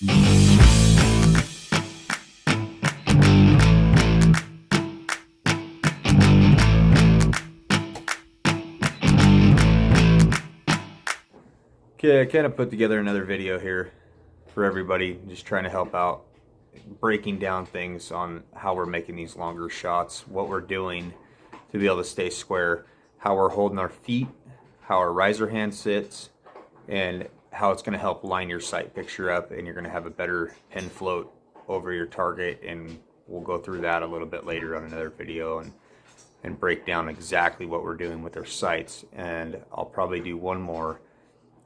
Okay, I kind of put together another video here for everybody, just trying to help out, breaking down things on how we're making these longer shots, what we're doing to be able to stay square, how we're holding our feet, how our riser hand sits, and how it's going to help line your sight picture up, and you're going to have a better pin float over your target. And we'll go through that a little bit later on another video and break down exactly what we're doing with our sights. And I'll probably do one more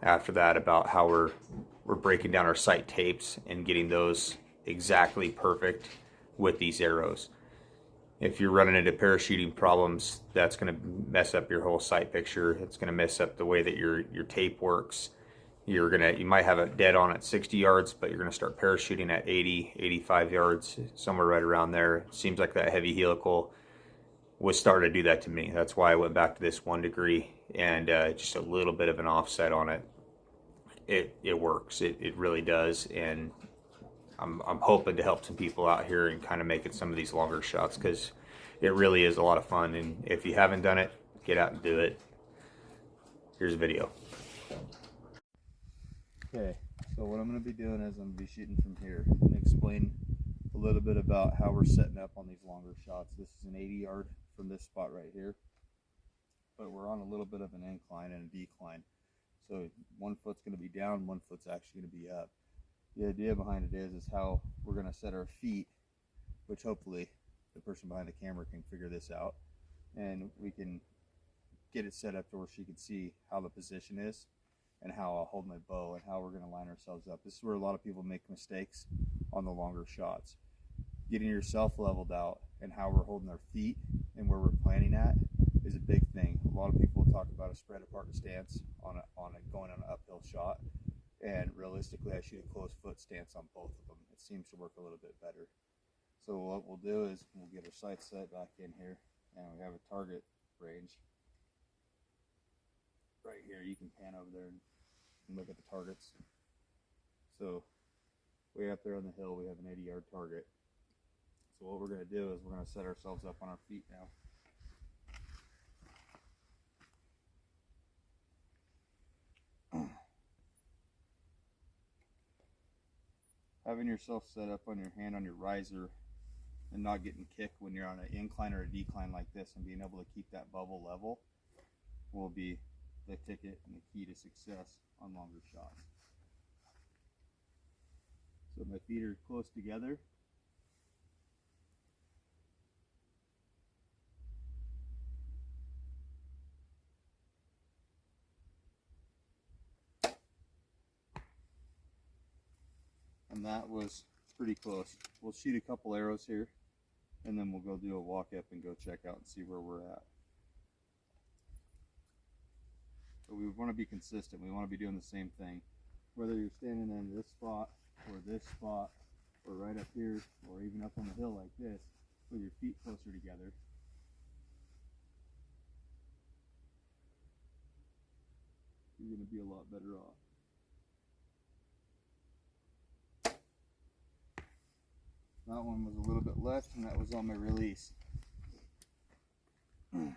after that about how we're breaking down our sight tapes and getting those exactly perfect with these arrows. If you're running into parachuting problems, that's going to mess up your whole sight picture. It's going to mess up the way that your tape works. You might have it dead on at 60 yards, but you're going to start parachuting at 80, 85 yards, somewhere right around there. It seems like that heavy helical was starting to do that to me. That's why I went back to this 1 degree and just a little bit of an offset on it. It works. It really does. And I'm hoping to help some people out here and kind of making some of these longer shots, because it really is a lot of fun. And if you haven't done it, get out and do it. Here's a video. Okay, so what I'm going to be doing is I'm going to be shooting from here and explain a little bit about how we're setting up on these longer shots. This is an 80 yard from this spot right here, but we're on a little bit of an incline and a decline. So one foot's going to be down, one foot's actually going to be up. The idea behind it is how we're going to set our feet, which hopefully the person behind the camera can figure this out, and we can get it set up to where she can see how the position is and how I'll hold my bow and how we're going to line ourselves up. This is where a lot of people make mistakes on the longer shots. Getting yourself leveled out and how we're holding our feet and where we're planning at is a big thing. A lot of people talk about a spread apart stance on going on an uphill shot, and realistically I shoot a closed foot stance on both of them. It seems to work a little bit better. So what we'll do is we'll get our sights set back in here, and we have a target range right here. You can pan over there and look at the targets. So way up there on the hill we have an 80 yard target. So what we're going to do is we're going to set ourselves up on our feet now. Having yourself set up on your hand on your riser and not getting kicked when you're on an incline or a decline like this, and being able to keep that bubble level will be the ticket and the key to success on longer shots. So my feet are close together. And that was pretty close. We'll shoot a couple arrows here, and then we'll go do a walk up and go check out and see where we're at. But we want to be consistent. We want to be doing the same thing. Whether you're standing in this spot, or right up here, or even up on the hill like this, with your feet closer together. You're going to be a lot better off. That one was a little bit left, and that was on my release. We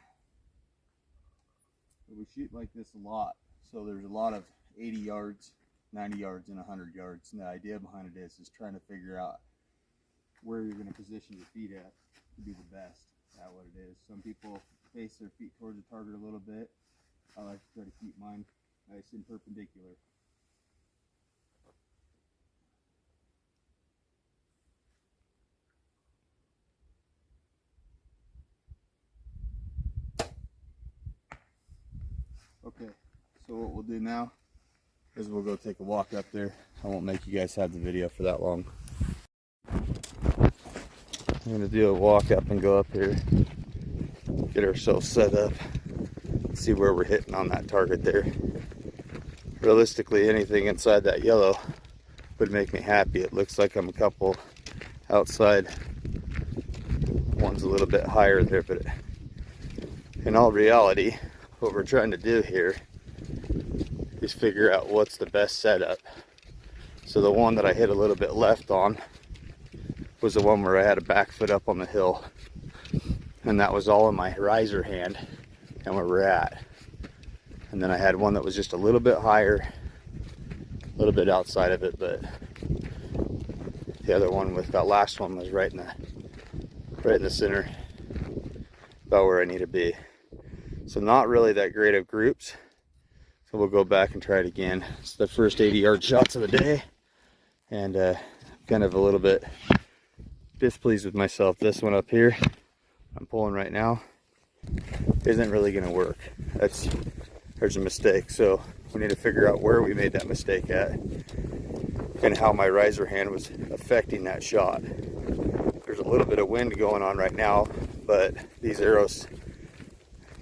shoot like this a lot, so there's a lot of 80 yards, 90 yards, and 100 yards. And the idea behind it is trying to figure out where you're going to position your feet at to be the best at what it is. Some people face their feet towards the target a little bit. I like to try to keep mine nice and perpendicular. Okay, so what we'll do now is we'll go take a walk up there. I won't make you guys have the video for that long. I'm going to do a walk up and go up here, get ourselves set up, see where we're hitting on that target there. Realistically, anything inside that yellow would make me happy. It looks like I'm a couple outside. One's a little bit higher there, but in all reality, what we're trying to do here is figure out what's the best setup So the one that I hit a little bit left on was the one where I had a back foot up on the hill, and that was all in my riser hand and where we're at. And then I had one that was just a little bit higher, a little bit outside of it, but the other one with that last one was right in the center, about where I need to be. So not really that great of groups. So we'll go back and try it again. It's the first 80-yard shots of the day, and kind of a little bit displeased with myself. This one up here, I'm pulling right now, isn't really going to work. There's a mistake. So we need to figure out where we made that mistake at and how my riser hand was affecting that shot. There's a little bit of wind going on right now, but these arrows,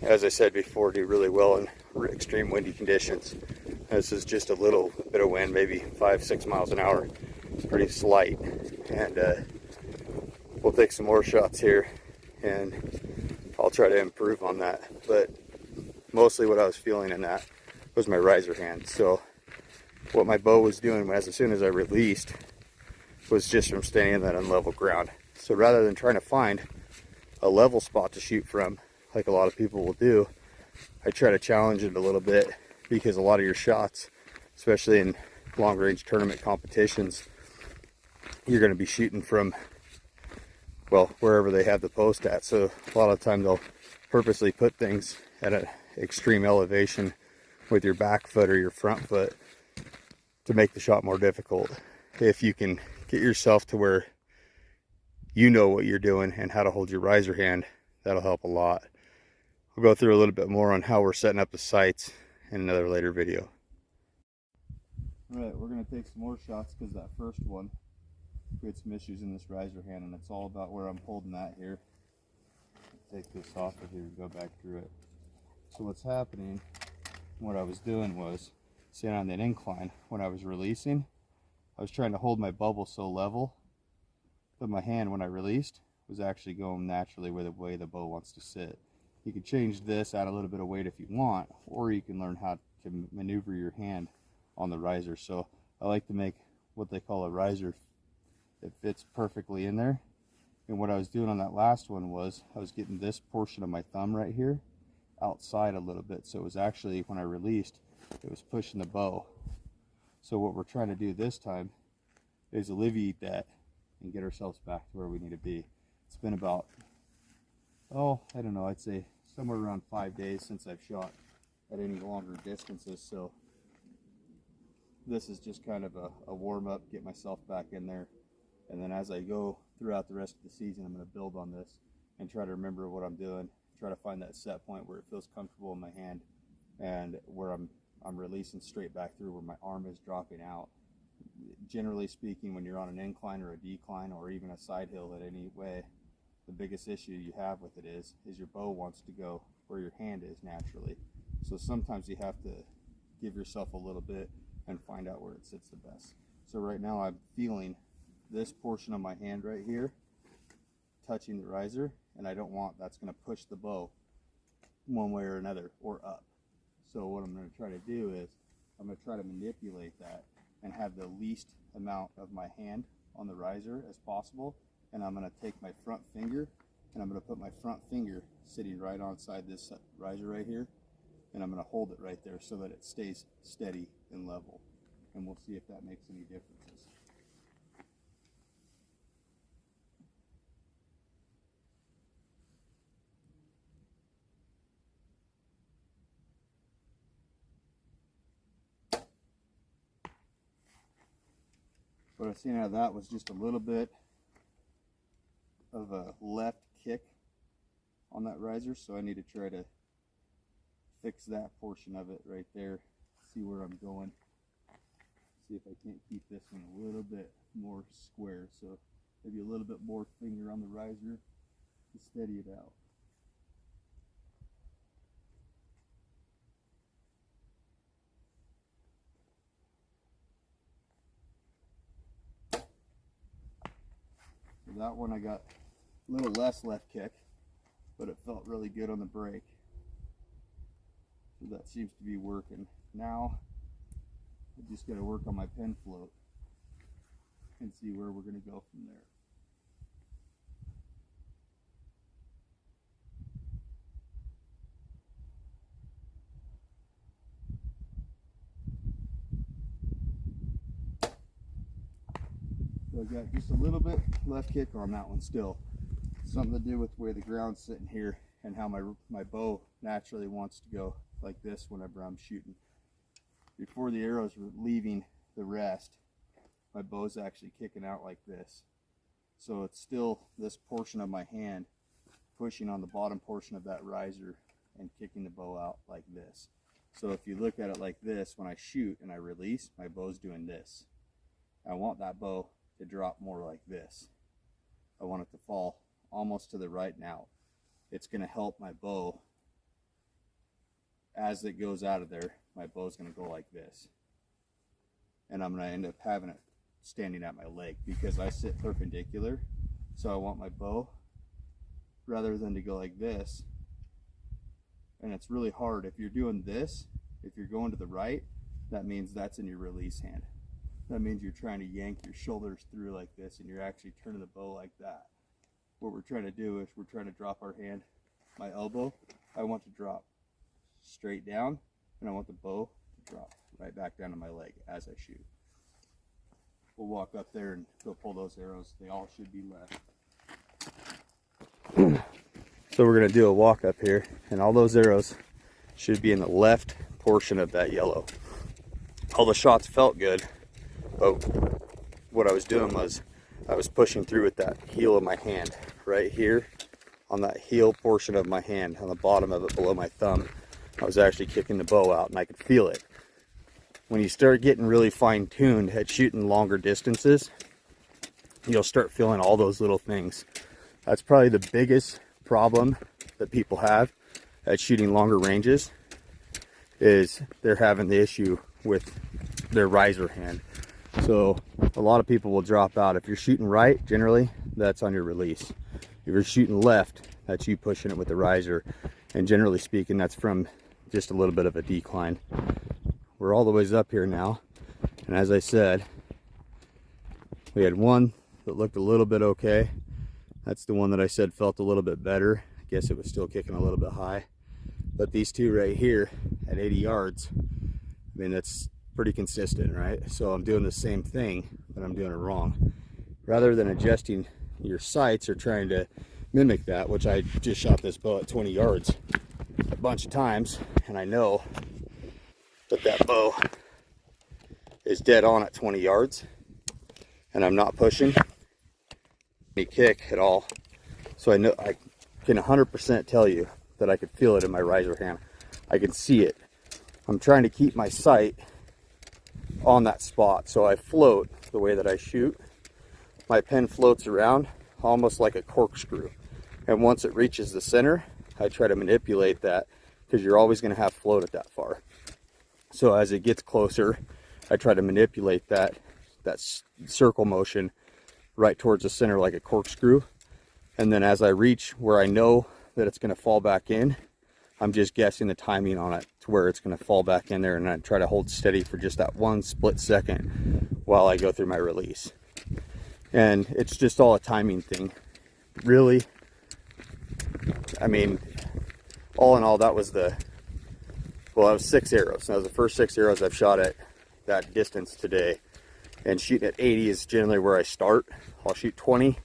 as I said before, do really well in extreme windy conditions. This is just a little bit of wind, maybe 5-6 miles an hour. It's pretty slight, and we'll take some more shots here, and I'll try to improve on that. But mostly what I was feeling in that was my riser hand. So what my bow was doing as soon as I released was just from staying in that unlevel ground. So rather than trying to find a level spot to shoot from, like a lot of people will do, I try to challenge it a little bit, because a lot of your shots, especially in long range tournament competitions, you're going to be shooting from, well, wherever they have the post at. So a lot of time they'll purposely put things at an extreme elevation with your back foot or your front foot to make the shot more difficult. If you can get yourself to where you know what you're doing and how to hold your riser hand, that'll help a lot. We'll go through a little bit more on how we're setting up the sights in another later video. All right, we're going to take some more shots because that first one created some issues in this riser hand, and it's all about where I'm holding that here. Take this off of here and go back through it. So what's happening, what I was doing was, sitting on that incline, when I was releasing, I was trying to hold my bubble so level that my hand, when I released, was actually going naturally where the way the bow wants to sit. You can change this, add a little bit of weight if you want, or you can learn how to maneuver your hand on the riser. So I like to make what they call a riser that fits perfectly in there. And what I was doing on that last one was I was getting this portion of my thumb right here outside a little bit. So it was actually, when I released, it was pushing the bow. So what we're trying to do this time is alleviate that and get ourselves back to where we need to be. It's been about, oh, I don't know, I'd say somewhere around 5 days since I've shot at any longer distances. So this is just kind of a warm up, get myself back in there. And then as I go throughout the rest of the season, I'm going to build on this and try to remember what I'm doing, try to find that set point where it feels comfortable in my hand and where I'm releasing straight back through, where my arm is dropping out. Generally speaking, when you're on an incline or a decline or even a side hill in any way, the biggest issue you have with it is your bow wants to go where your hand is naturally. So sometimes you have to give yourself a little bit and find out where it sits the best. So right now I'm feeling this portion of my hand right here touching the riser, and I don't want that's going to push the bow one way or another or up. So what I'm going to try to do is I'm going to try to manipulate that and have the least amount of my hand on the riser as possible. And I'm going to take my front finger and I'm going to put my front finger sitting right onside this riser right here, and I'm going to hold it right there so that it stays steady and level, and we'll see if that makes any differences. What I've seen out of that was just a little bit of a left kick on that riser, so I need to try to fix that portion of it right there, see where I'm going, see if I can't keep this one a little bit more square, so maybe a little bit more finger on the riser to steady it out. So that one I got a little less left kick, but it felt really good on the break. So that seems to be working. Now I just got to work on my pen float. and see where we're going to go from there. So I got just a little bit left kick on that one still. Something to do with where the ground's sitting here and how my bow naturally wants to go like this whenever I'm shooting. Before the arrows were leaving the rest, my bow's actually kicking out like this. So it's still this portion of my hand pushing on the bottom portion of that riser and kicking the bow out like this. So if you look at it like this, when I shoot and I release, my bow's doing this. I want that bow to drop more like this. I want it to fall almost to the right now. It's going to help my bow. As it goes out of there, my bow's going to go like this. And I'm going to end up having it standing at my leg because I sit perpendicular. So I want my bow, rather than to go like this. And it's really hard. If you're doing this, if you're going to the right, that means that's in your release hand. That means you're trying to yank your shoulders through like this and you're actually turning the bow like that. What we're trying to do is we're trying to drop our hand. My elbow, I want to drop straight down, and I want the bow to drop right back down to my leg as I shoot. We'll walk up there and go pull those arrows. They all should be left. So we're going to do a walk up here, and all those arrows should be in the left portion of that yellow. All the shots felt good, but what I was doing was I was pushing through with that heel of my hand right here on that heel portion of my hand, on the bottom of it below my thumb. I was actually kicking the bow out and I could feel it. When you start getting really fine-tuned at shooting longer distances, you'll start feeling all those little things. That's probably the biggest problem that people have at shooting longer ranges, is they're having the issue with their riser hand. So a lot of people will drop out. If you're shooting right, generally that's on your release. If you're shooting left, that's you pushing it with the riser, and generally speaking, that's from just a little bit of a decline. We're all the ways up here now, and as I said, we had one that looked a little bit okay. That's the one that I said felt a little bit better. I guess it was still kicking a little bit high, but these two right here at 80 yards, I mean, that's pretty consistent, right? So I'm doing the same thing, but I'm doing it wrong. Rather than adjusting your sights or trying to mimic that, which I just shot this bow at 20 yards a bunch of times, and I know that that bow is dead on at 20 yards, and I'm not pushing any kick at all. So I know, I can 100% tell you that I could feel it in my riser hand. I can see it. I'm trying to keep my sight on that spot, so I float the way that I shoot. My pen floats around almost like a corkscrew, and once it reaches the center, I try to manipulate that, because you're always going to have float at that far. So as it gets closer, I try to manipulate that circle motion right towards the center like a corkscrew, and then as I reach where I know that it's going to fall back in, I'm just guessing the timing on it to where it's going to fall back in there, and I try to hold steady for just that one split second while I go through my release. And it's just all a timing thing, really. I mean, all in all, that was 6 arrows. That was the first 6 arrows I've shot at that distance today. And shooting at 80 is generally where I start. I'll shoot 20,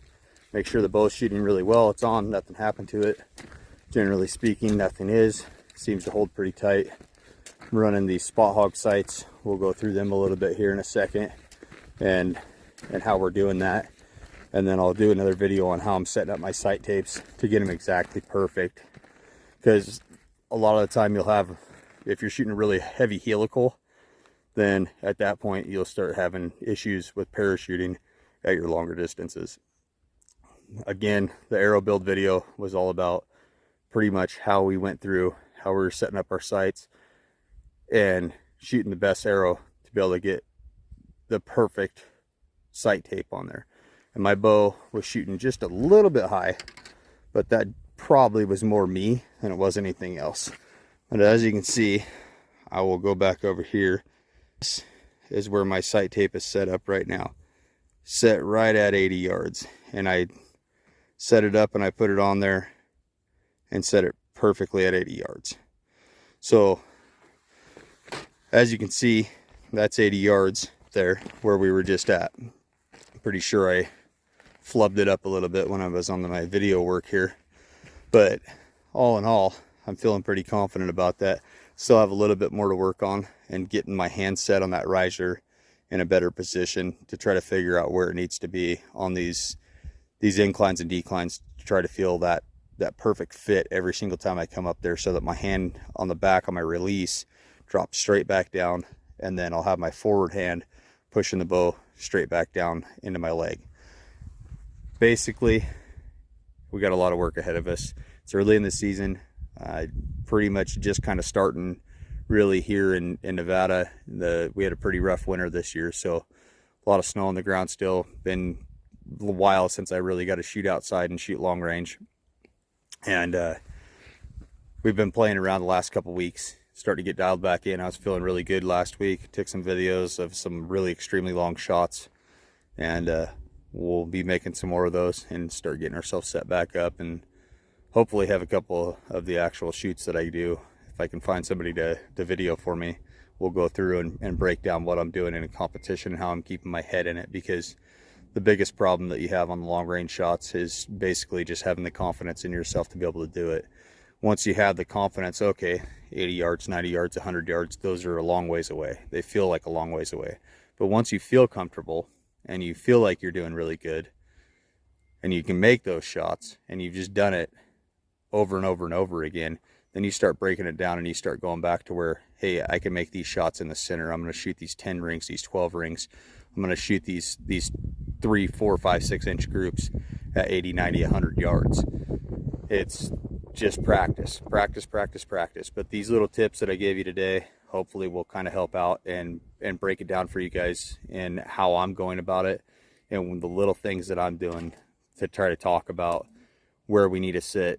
make sure the bow's shooting really well. It's on, nothing happened to it. Generally speaking, nothing is. Seems to hold pretty tight. I'm running these Spot Hogg sights. We'll go through them a little bit here in a second, and how we're doing that. And then I'll do another video on how I'm setting up my sight tapes to get them exactly perfect. Because a lot of the time you'll have, if you're shooting a really heavy helical, then at that point you'll start having issues with parachuting at your longer distances. Again, the arrow build video was all about pretty much how we went through, how we were setting up our sights and shooting the best arrow to be able to get the perfect sight tape on there. And my bow was shooting just a little bit high, but that probably was more me than it was anything else. But as you can see, I will go back over here. This is where my sight tape is set up right now. set right at 80 yards. And I set it up and I put it on there and set it perfectly at 80 yards. So as you can see, that's 80 yards there where we were just at. I'm pretty sure I flubbed it up a little bit when I was on my video work here, but all in all, I'm feeling pretty confident about that. Still have a little bit more to work on and getting my hand set on that riser in a better position to try to figure out where it needs to be on these inclines and declines, to try to feel that perfect fit every single time I come up there, so that my hand on the back on my release drops straight back down, and then I'll have my forward hand pushing the bow straight back down into my leg. Basically, we got a lot of work ahead of us. It's early in the season. Pretty much just kind of starting really here in Nevada. We had a pretty rough winter this year, so a lot of snow on the ground still. Been a while since I really got to shoot outside and shoot long range. And we've been playing around the last couple weeks, starting to get dialed back in. I was feeling really good last week. Took some videos of some really extremely long shots, and we'll be making some more of those and start getting ourselves set back up, and hopefully have a couple of the actual shoots that I do. If I can find somebody to video for me, we'll go through and break down what I'm doing in a competition and how I'm keeping my head in it, because the biggest problem that you have on the long range shots is basically just having the confidence in yourself to be able to do it. Once you have the confidence, okay, 80 yards, 90 yards, 100 yards, those are a long ways away. They feel like a long ways away. But once you feel comfortable and you feel like you're doing really good and you can make those shots and you've just done it over and over and over again, then you start breaking it down and you start going back to where, hey, I can make these shots in the center. I'm going to shoot these 10 rings, these 12 rings. I'm going to shoot these 3, 4, 5, 6 inch groups at 80, 90, 100 yards. It's just practice. But these little tips that I gave you today hopefully will kind of help out and break it down for you guys and how I'm going about it, and the little things that I'm doing to try to talk about where we need to sit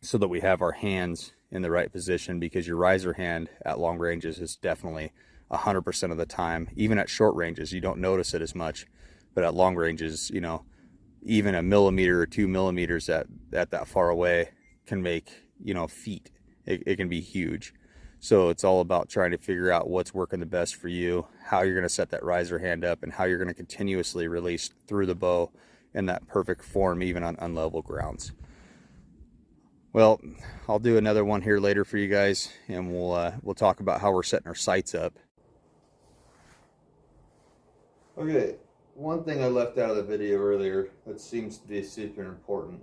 so that we have our hands in the right position, because your riser hand at long ranges is definitely 100% of the time, even at short ranges, you don't notice it as much, but at long ranges, you know, even a millimeter or 2 millimeters at that far away can make, you know, feet. It can be huge. So it's all about trying to figure out what's working the best for you, how you're going to set that riser hand up, and how you're going to continuously release through the bow in that perfect form, even on unlevel grounds. Well, I'll do another one here later for you guys, and we'll talk about how we're setting our sights up. Okay, one thing I left out of the video earlier that seems to be super important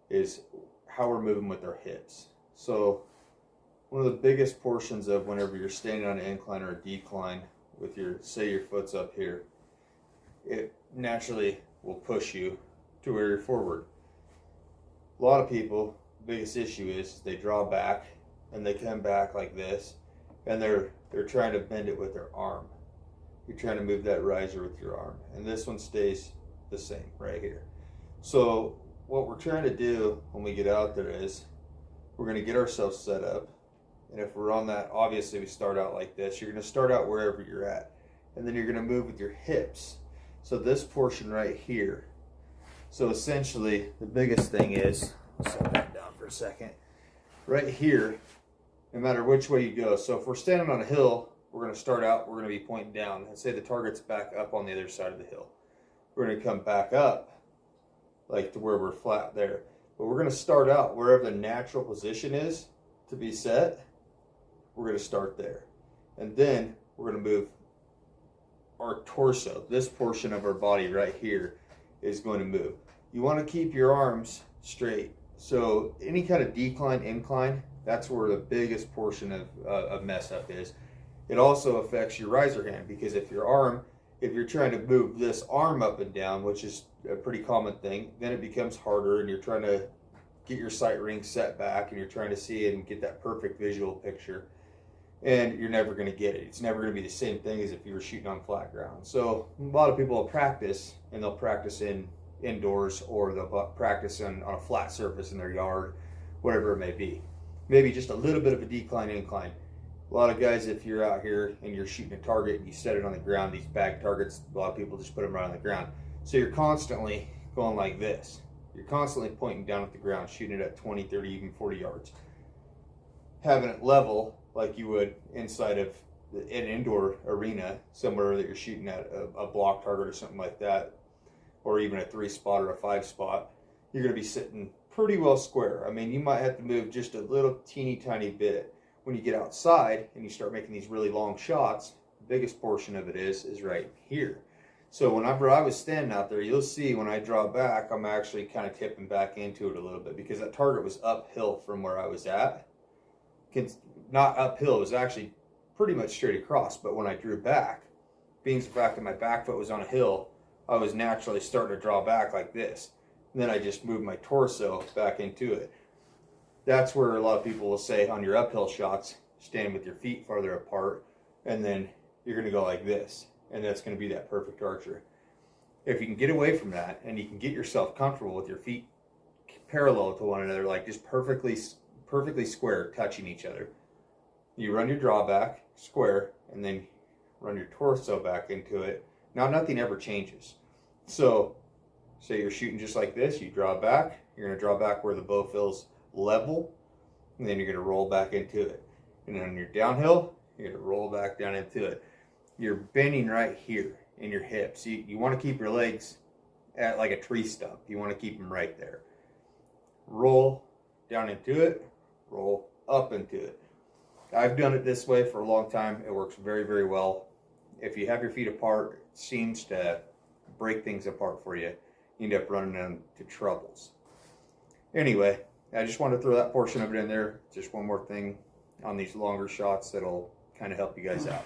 is how we're moving with our hips. So one of the biggest portions of whenever you're standing on an incline or a decline with say your foot's up here, it naturally will push you to where you're forward. A lot of people, biggest issue is they draw back and they come back like this, and they're trying to bend it with their arm. You're trying to move that riser with your arm, and this one stays the same right here. So what we're trying to do when we get out there is we're going to get ourselves set up, and if we're on that, obviously we start out like this. You're going to start out wherever you're at, and then you're going to move with your hips. So this portion right here. So essentially the biggest thing is, I'll set that down for a second, right here, no matter which way you go. So if we're standing on a hill, we're going to start out, we're going to be pointing down, and say the target's back up on the other side of the hill. We're going to come back up like to where we're flat there. But we're going to start out wherever the natural position is to be set. We're going to start there. And then we're going to move our torso. This portion of our body right here is going to move. You want to keep your arms straight. So any kind of decline, incline, that's where the biggest portion of mess up is. It also affects your riser hand, because if you're trying to move this arm up and down, which is a pretty common thing, then it becomes harder, and you're trying to get your sight ring set back, and you're trying to see it and get that perfect visual picture, and you're never going to get it. It's never going to be the same thing as if you were shooting on flat ground. So a lot of people will practice, and they'll practice indoors, or they'll practice on a flat surface in their yard, whatever it may be. Maybe just a little bit of a decline, incline. A lot of guys, if you're out here and you're shooting a target and you set it on the ground, these bag targets, a lot of people just put them right on the ground. So you're constantly going like this. You're constantly pointing down at the ground, shooting it at 20, 30, even 40 yards. Having it level like you would inside of an indoor arena, somewhere that you're shooting at a block target or something like that, or even a 3-spot or a 5-spot, you're going to be sitting pretty well square. I mean, you might have to move just a little teeny tiny bit. When you get outside and you start making these really long shots, the biggest portion of it is right here. So whenever I was standing out there, you'll see when I draw back, I'm actually kind of tipping back into it a little bit because that target was uphill from where I was at. Not uphill, it was actually pretty much straight across, but when I drew back, being the fact that my back foot was on a hill, I was naturally starting to draw back like this. And then I just moved my torso back into it. That's where a lot of people will say on your uphill shots, stand with your feet farther apart, and then you're going to go like this, and that's going to be that perfect archer. If you can get away from that and you can get yourself comfortable with your feet parallel to one another, like just perfectly square, touching each other, you run your draw back square and then run your torso back into it. Now nothing ever changes. So say you're shooting just like this, you draw back, you're going to draw back where the bow feels level, and then you're going to roll back into it. And then on your downhill, you're going to roll back down into it. You're bending right here in your hips. You want to keep your legs at like a tree stump. You want to keep them right there. Roll down into it, roll up into it. I've done it this way for a long time. It works very, very well. If you have your feet apart, it seems to break things apart for you. You end up running into troubles. Anyway, I just wanted to throw that portion of it in there. Just one more thing on these longer shots that'll kind of help you guys out.